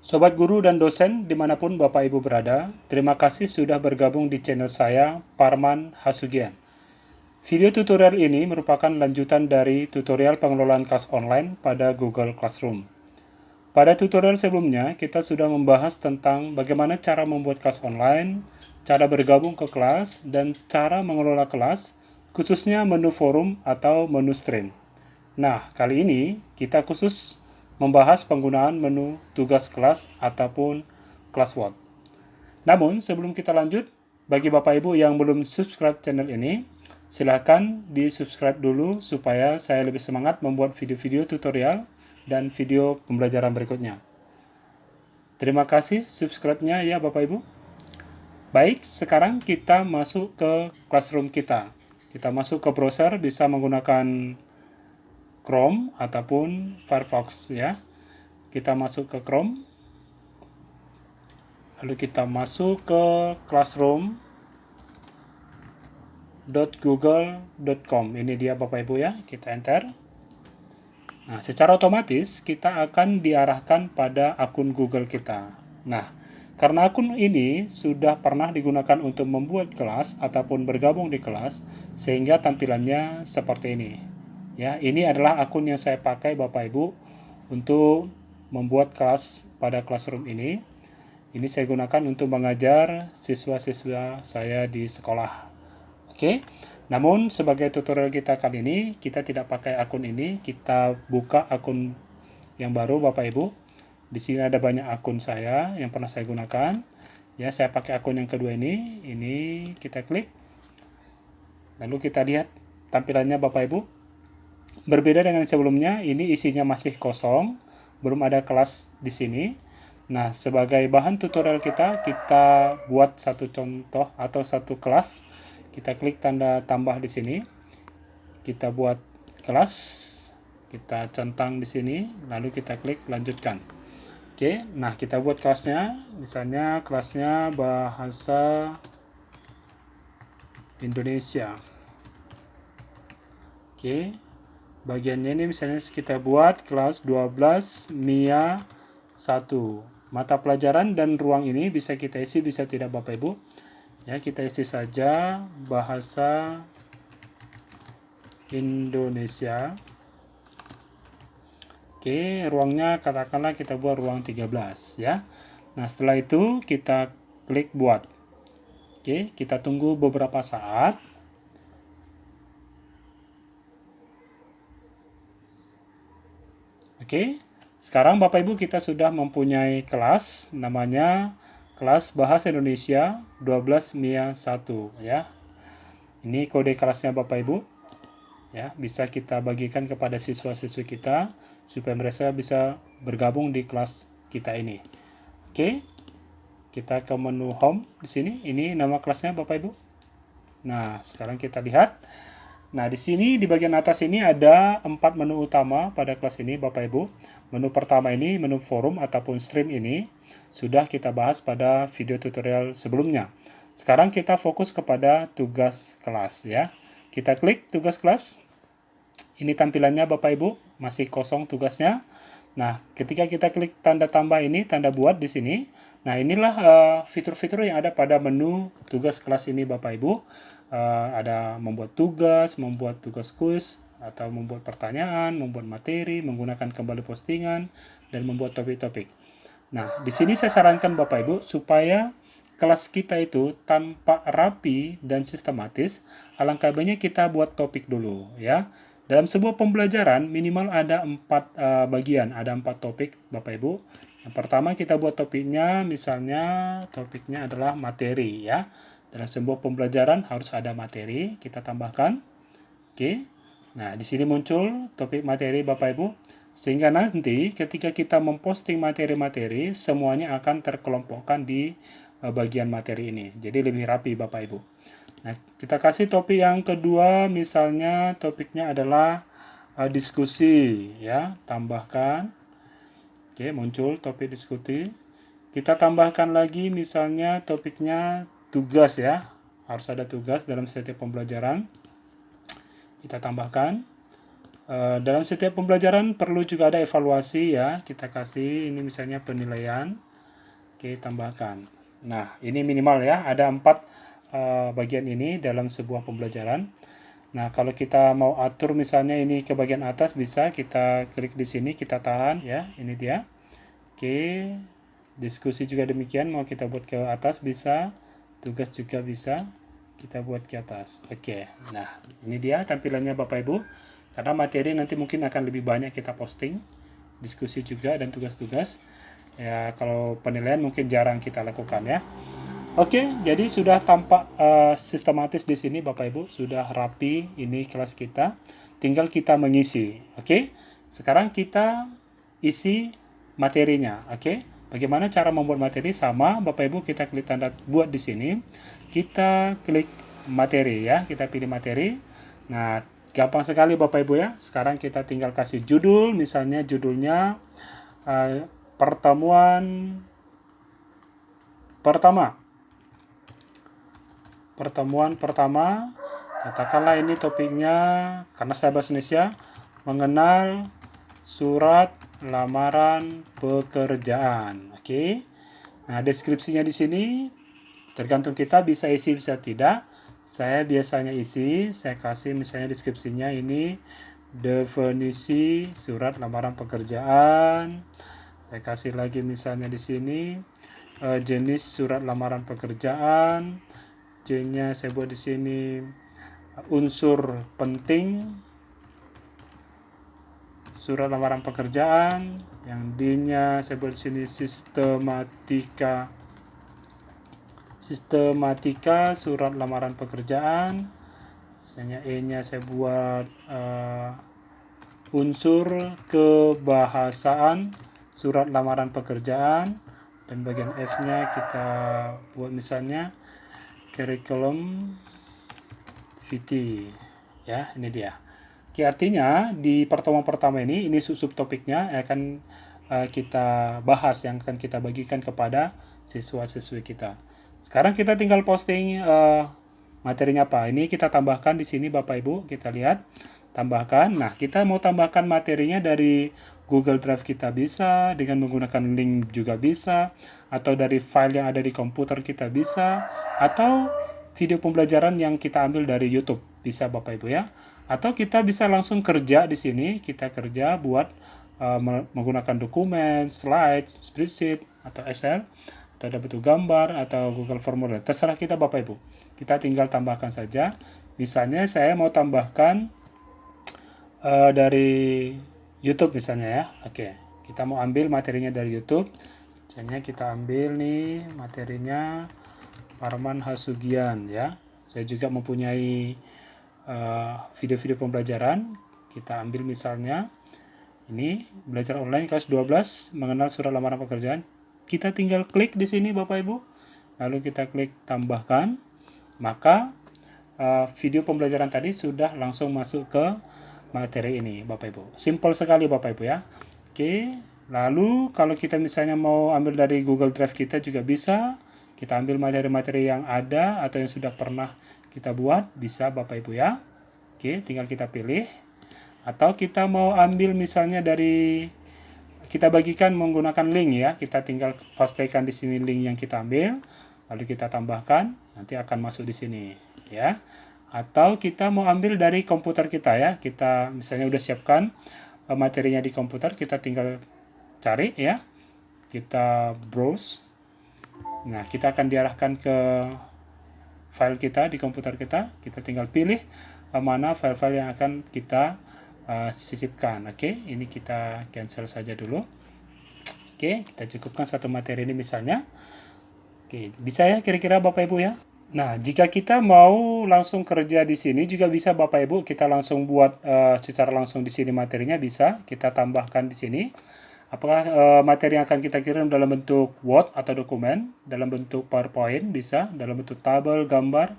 Sobat guru dan dosen dimanapun Bapak Ibu berada, terima kasih sudah bergabung di channel saya, Parman Hasugian. Video tutorial ini merupakan lanjutan dari tutorial pengelolaan kelas online pada Google Classroom. Pada tutorial sebelumnya, kita sudah membahas tentang bagaimana cara membuat kelas online, cara bergabung ke kelas, dan cara mengelola kelas, khususnya menu forum atau menu stream. Nah, kali ini kita khusus membahas penggunaan menu tugas kelas ataupun classwork. Namun, sebelum kita lanjut, bagi Bapak Ibu yang belum subscribe channel ini, silakan di-subscribe dulu supaya saya lebih semangat membuat video-video tutorial dan video pembelajaran berikutnya. Terima kasih subscribe-nya ya Bapak Ibu. Baik, sekarang kita masuk ke classroom kita. Kita masuk ke browser, bisa menggunakan Chrome ataupun Firefox ya. Kita masuk ke Chrome. Lalu kita masuk ke classroom.google.com. Ini dia Bapak Ibu ya, kita enter. Nah, secara otomatis kita akan diarahkan pada akun Google kita. Nah, karena akun ini sudah pernah digunakan untuk membuat kelas ataupun bergabung di kelas, sehingga tampilannya seperti ini. Ya, ini adalah akun yang saya pakai Bapak Ibu untuk membuat kelas pada Classroom ini. Ini saya gunakan untuk mengajar siswa-siswa saya di sekolah. Oke. Namun sebagai tutorial kita kali ini, kita tidak pakai akun ini, kita buka akun yang baru Bapak Ibu. Di sini ada banyak akun saya yang pernah saya gunakan. Ya, saya pakai akun yang kedua ini. Ini kita klik. Lalu kita lihat tampilannya Bapak Ibu. Berbeda dengan sebelumnya, ini isinya masih kosong, belum ada kelas di sini. Nah, sebagai bahan tutorial kita buat satu contoh atau satu kelas. Kita klik tanda tambah di sini. Kita buat kelas, kita centang di sini, lalu kita klik lanjutkan. Oke, nah kita buat kelasnya, misalnya kelasnya bahasa Indonesia. Oke. Bagiannya ini misalnya kita buat kelas 12 MIA 1. Mata pelajaran dan ruang ini bisa kita isi, bisa tidak Bapak Ibu. Ya, kita isi saja bahasa Indonesia. Oke, ruangnya katakanlah kita buat ruang 13 ya. Nah, setelah itu kita klik buat. Oke, kita tunggu beberapa saat. Oke, sekarang Bapak Ibu kita sudah mempunyai kelas, namanya kelas Bahasa Indonesia 12 MIA 1 ya. Ini kode kelasnya Bapak Ibu. Ya, bisa kita bagikan kepada siswa-siswi kita supaya mereka bisa bergabung di kelas kita ini. Oke. Kita ke menu home di sini. Ini nama kelasnya Bapak Ibu. Nah, sekarang kita lihat. Nah, di sini di bagian atas ini ada 4 menu utama pada kelas ini Bapak Ibu. Menu pertama ini, menu forum ataupun stream ini, sudah kita bahas pada video tutorial sebelumnya. Sekarang kita fokus kepada tugas kelas ya. Kita klik tugas kelas. Ini tampilannya Bapak Ibu, masih kosong tugasnya. Nah, ketika kita klik tanda tambah ini, tanda buat di sini. Nah, inilah fitur-fitur yang ada pada menu tugas kelas ini Bapak Ibu. Ada membuat tugas kuis, atau membuat pertanyaan, membuat materi, menggunakan kembali postingan, dan membuat topik-topik. Nah, di sini saya sarankan Bapak Ibu supaya kelas kita itu tampak rapi dan sistematis, alangkah baiknya kita buat topik dulu ya. Dalam sebuah pembelajaran minimal ada 4 bagian, ada 4 topik Bapak Ibu. Yang pertama kita buat topiknya, misalnya topiknya adalah materi ya. Dalam sebuah pembelajaran harus ada materi, kita tambahkan. Oke. Nah, di sini muncul topik materi Bapak Ibu, sehingga nanti ketika kita memposting materi-materi, semuanya akan terkelompokkan di bagian materi ini. Jadi lebih rapi Bapak Ibu. Nah, kita kasih topik yang kedua, misalnya topiknya adalah diskusi ya, tambahkan. Oke, muncul topik diskusi. Kita tambahkan lagi misalnya topiknya tugas ya. harus ada tugas dalam setiap pembelajaran. Kita tambahkan. Dalam setiap pembelajaran perlu juga ada evaluasi ya. Kita kasih ini misalnya penilaian. Oke, tambahkan. Nah, ini minimal ya. Ada 4 bagian ini dalam sebuah pembelajaran. Nah, kalau kita mau atur misalnya ini ke bagian atas, bisa kita klik di sini, kita tahan ya. Ini dia. Oke. Diskusi juga demikian, mau kita buat ke atas bisa, tugas juga bisa kita buat ke atas. Oke, nah ini dia tampilannya Bapak Ibu. Karena materi nanti mungkin akan lebih banyak kita posting, diskusi juga dan tugas-tugas. Ya, kalau penilaian mungkin jarang kita lakukan ya. Oke, jadi sudah tampak sistematis di sini Bapak Ibu, sudah rapi ini kelas kita. Tinggal kita mengisi. Oke, sekarang kita isi materinya. Oke. Bagaimana cara membuat materi? Sama, Bapak Ibu, kita klik tanda buat di sini. Kita klik materi ya, kita pilih materi. Nah, gampang sekali Bapak Ibu ya. Sekarang kita tinggal kasih judul, misalnya judulnya pertemuan pertama. Pertemuan pertama. Katakanlah ini topiknya, karena saya bahasa Indonesia, mengenal surat lamaran pekerjaan. Oke. Nah, deskripsinya di sini tergantung kita, bisa isi bisa tidak. Saya biasanya isi, saya kasih misalnya deskripsinya ini definisi surat lamaran pekerjaan. Saya kasih lagi misalnya di sini jenis surat lamaran pekerjaan. C-nya saya buat di sini unsur penting surat lamaran pekerjaan, yang D-nya saya buat di sini sistematika surat lamaran pekerjaan. Misalnya E-nya saya buat unsur kebahasaan surat lamaran pekerjaan, dan bagian F-nya kita buat misalnya curriculum vitae. Ya, ini dia. Oke, artinya di pertemuan pertama ini subtopiknya akan kita bahas, yang akan kita bagikan kepada siswa-siswi kita. Sekarang kita tinggal posting materinya apa. Ini kita tambahkan di sini Bapak Ibu, kita lihat tambahkan. Nah, kita mau tambahkan materinya dari Google Drive kita bisa, dengan menggunakan link juga bisa, atau dari file yang ada di komputer kita bisa, atau video pembelajaran yang kita ambil dari YouTube bisa Bapak Ibu ya. Atau kita bisa langsung kerja di sini, kita kerja buat menggunakan dokumen, slide, spreadsheet, atau Excel, atau ada bentuk gambar, atau Google Formulir. Terserah kita Bapak Ibu. Kita tinggal tambahkan saja. Misalnya saya mau tambahkan dari YouTube misalnya ya. Oke, kita mau ambil materinya dari YouTube. Misalnya kita ambil nih materinya Parman Hasugian ya. Saya juga mempunyai video-video pembelajaran. Kita ambil misalnya ini belajar online kelas 12 mengenal surat lamaran pekerjaan. Kita tinggal klik di sini Bapak Ibu, lalu kita klik tambahkan, maka video pembelajaran tadi sudah langsung masuk ke materi ini Bapak Ibu. Simple sekali Bapak Ibu ya. Oke, lalu kalau kita misalnya mau ambil dari Google Drive kita juga bisa. Kita ambil materi-materi yang ada atau yang sudah pernah kita buat, bisa Bapak Ibu ya. Oke, tinggal kita pilih. Atau kita mau ambil misalnya dari, kita bagikan menggunakan link ya. Kita tinggal pastikan di sini link yang kita ambil, lalu kita tambahkan, nanti akan masuk di sini ya. Atau kita mau ambil dari komputer kita ya. Kita misalnya udah siapkan materinya di komputer, kita tinggal cari ya. Kita browse. Nah, kita akan diarahkan ke file kita di komputer kita. Kita tinggal pilih mana file-file yang akan kita sisipkan. Oke, ini kita cancel saja dulu. Oke, kita cukupkan satu materi ini misalnya. Oke, bisa ya kira-kira Bapak Ibu ya. Nah, jika kita mau langsung kerja di sini juga bisa Bapak Ibu. Kita langsung buat secara langsung di sini materinya bisa. Kita tambahkan di sini. Apakah materi yang akan kita kirim dalam bentuk Word atau dokumen, dalam bentuk PowerPoint bisa, dalam bentuk tabel, gambar,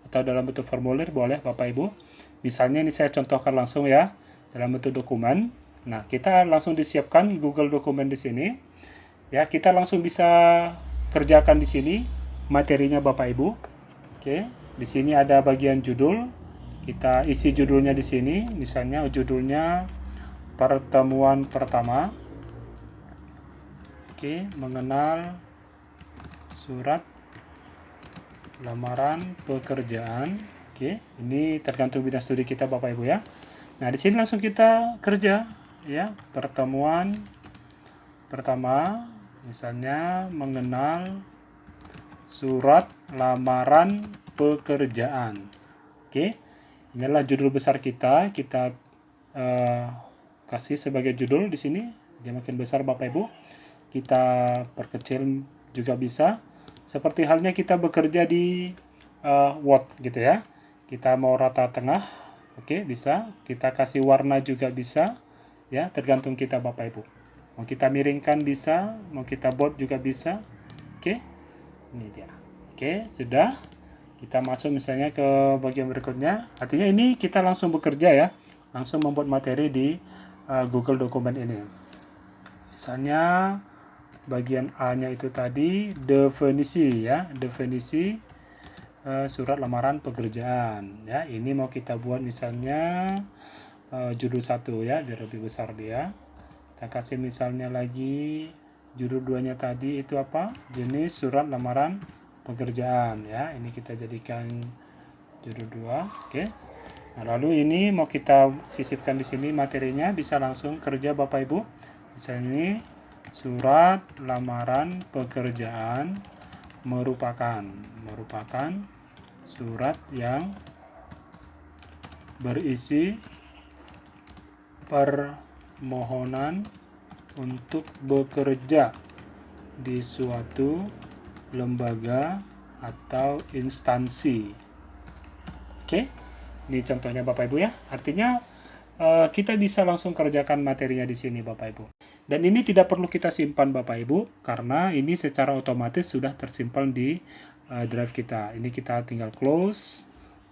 atau dalam bentuk formulir boleh Bapak Ibu. Misalnya ini saya contohkan langsung ya, dalam bentuk dokumen. Nah, kita langsung disiapkan Google Dokumen di sini. Ya, kita langsung bisa kerjakan di sini materinya Bapak Ibu. Oke. Di sini ada bagian judul. Kita isi judulnya di sini. Misalnya judulnya pertemuan pertama. Oke, mengenal surat lamaran pekerjaan. Oke, ini tergantung bidang studi kita Bapak Ibu ya. Nah, di sini langsung kita kerja ya. Pertemuan pertama misalnya mengenal surat lamaran pekerjaan. Oke, inilah judul besar kita. Kita kasih sebagai judul di sini. Dia makin besar Bapak Ibu. Kita perkecil juga bisa. Seperti halnya kita bekerja di Word gitu ya. Kita mau rata tengah, oke, bisa. Kita kasih warna juga bisa, ya, tergantung kita Bapak Ibu. Mau kita miringkan bisa, mau kita bold juga bisa. Oke, ini dia. Oke, sudah. Kita masuk misalnya ke bagian berikutnya. Artinya ini kita langsung bekerja ya, langsung membuat materi di Google Dokumen ini. Misalnya bagian A-nya itu tadi definisi ya, definisi surat lamaran pekerjaan ya. Ini mau kita buat misalnya judul 1 ya, biar lebih besar dia. Kita kasih misalnya lagi judul 2-nya tadi itu apa? Jenis surat lamaran pekerjaan ya. Ini kita jadikan judul 2. Oke. Nah, lalu ini mau kita sisipkan di sini materinya, bisa langsung kerja Bapak Ibu. Misalnya ini surat lamaran pekerjaan merupakan surat yang berisi permohonan untuk bekerja di suatu lembaga atau instansi. Oke, ini contohnya Bapak Ibu ya. Artinya kita bisa langsung kerjakan materinya di sini Bapak Ibu. Dan ini tidak perlu kita simpan Bapak Ibu, karena ini secara otomatis sudah tersimpan di drive kita. Ini kita tinggal close,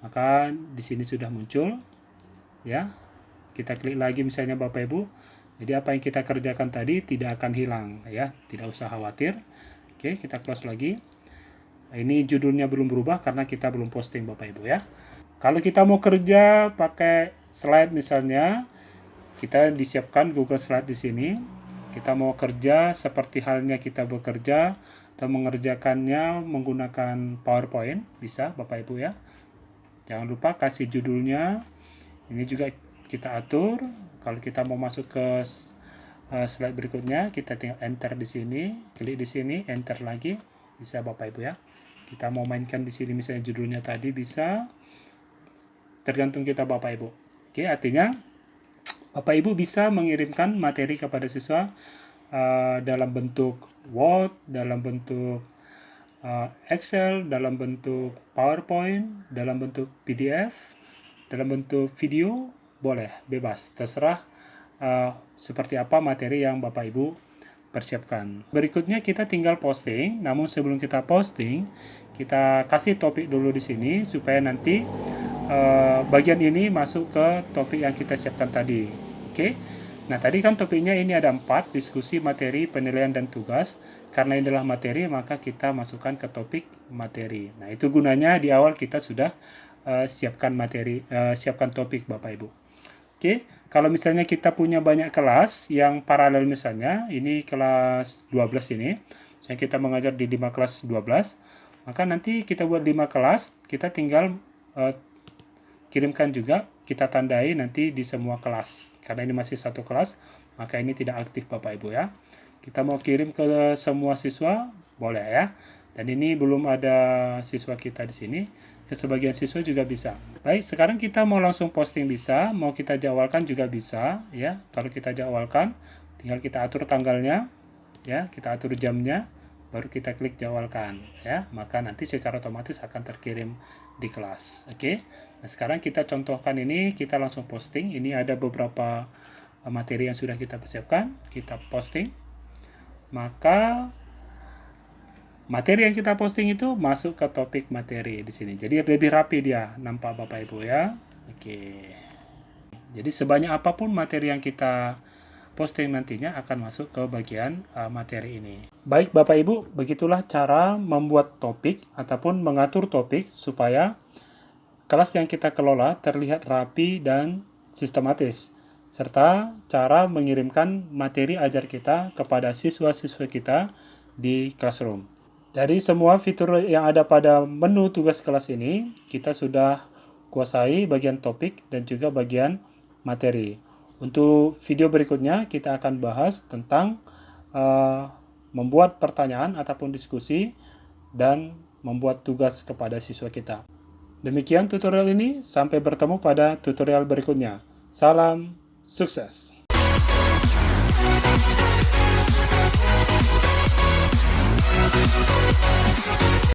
maka di sini sudah muncul ya. Kita klik lagi misalnya Bapak Ibu. Jadi apa yang kita kerjakan tadi tidak akan hilang ya, tidak usah khawatir. Oke, kita close lagi. Nah, ini judulnya belum berubah karena kita belum posting Bapak Ibu ya. Kalau kita mau kerja pakai slide misalnya, kita disiapkan Google Slide di sini. Kita mau kerja seperti halnya kita bekerja atau mengerjakannya menggunakan PowerPoint, bisa Bapak Ibu ya. Jangan lupa kasih judulnya. Ini juga kita atur. Kalau kita mau masuk ke slide berikutnya, kita tinggal enter di sini, klik di sini, enter lagi, bisa Bapak Ibu ya. Kita mau mainkan di sini misalnya judulnya tadi bisa, tergantung kita Bapak Ibu. Oke, artinya Bapak Ibu bisa mengirimkan materi kepada siswa dalam bentuk Word, dalam bentuk Excel, dalam bentuk PowerPoint, dalam bentuk PDF, dalam bentuk video, boleh, bebas, terserah seperti apa materi yang Bapak Ibu persiapkan. Berikutnya kita tinggal posting, namun sebelum kita posting, kita kasih topik dulu di sini supaya nanti bagian ini masuk ke topik yang kita siapkan tadi. Oke. Nah, tadi kan topiknya ini ada 4, diskusi, materi, penilaian, dan tugas. Karena ini adalah materi, maka kita masukkan ke topik materi. Nah, itu gunanya di awal kita sudah siapkan materi, siapkan topik Bapak Ibu. Oke, kalau misalnya kita punya banyak kelas yang paralel misalnya, ini kelas 12 ini, misalnya kita mengajar di 5 kelas 12, maka nanti kita buat 5 kelas, kita tinggal kirimkan juga, kita tandai nanti di semua kelas. Karena ini masih satu kelas, maka ini tidak aktif Bapak Ibu ya. Kita mau kirim ke semua siswa, boleh ya. Dan ini belum ada siswa kita di sini, ke sebagian siswa juga bisa. Baik, sekarang kita mau langsung posting bisa, mau kita jadwalkan juga bisa ya. Kalau kita jadwalkan, tinggal kita atur tanggalnya ya, kita atur jamnya, baru kita klik jadwalkan ya, maka nanti secara otomatis akan terkirim di kelas. Oke. Nah, sekarang kita contohkan ini, kita langsung posting. Ini ada beberapa materi yang sudah kita persiapkan, kita posting. Maka materi yang kita posting itu masuk ke topik materi di sini. Jadi lebih rapi dia, nampak Bapak Ibu ya. Oke. Jadi sebanyak apapun materi yang kita posting nantinya akan masuk ke bagian materi ini. Baik Bapak Ibu, begitulah cara membuat topik ataupun mengatur topik supaya kelas yang kita kelola terlihat rapi dan sistematis, serta cara mengirimkan materi ajar kita kepada siswa-siswa kita di classroom. Dari semua fitur yang ada pada menu tugas kelas ini, kita sudah kuasai bagian topik dan juga bagian materi. Untuk video berikutnya, kita akan bahas tentang membuat pertanyaan ataupun diskusi dan membuat tugas kepada siswa kita. Demikian tutorial ini, sampai bertemu pada tutorial berikutnya. Salam sukses!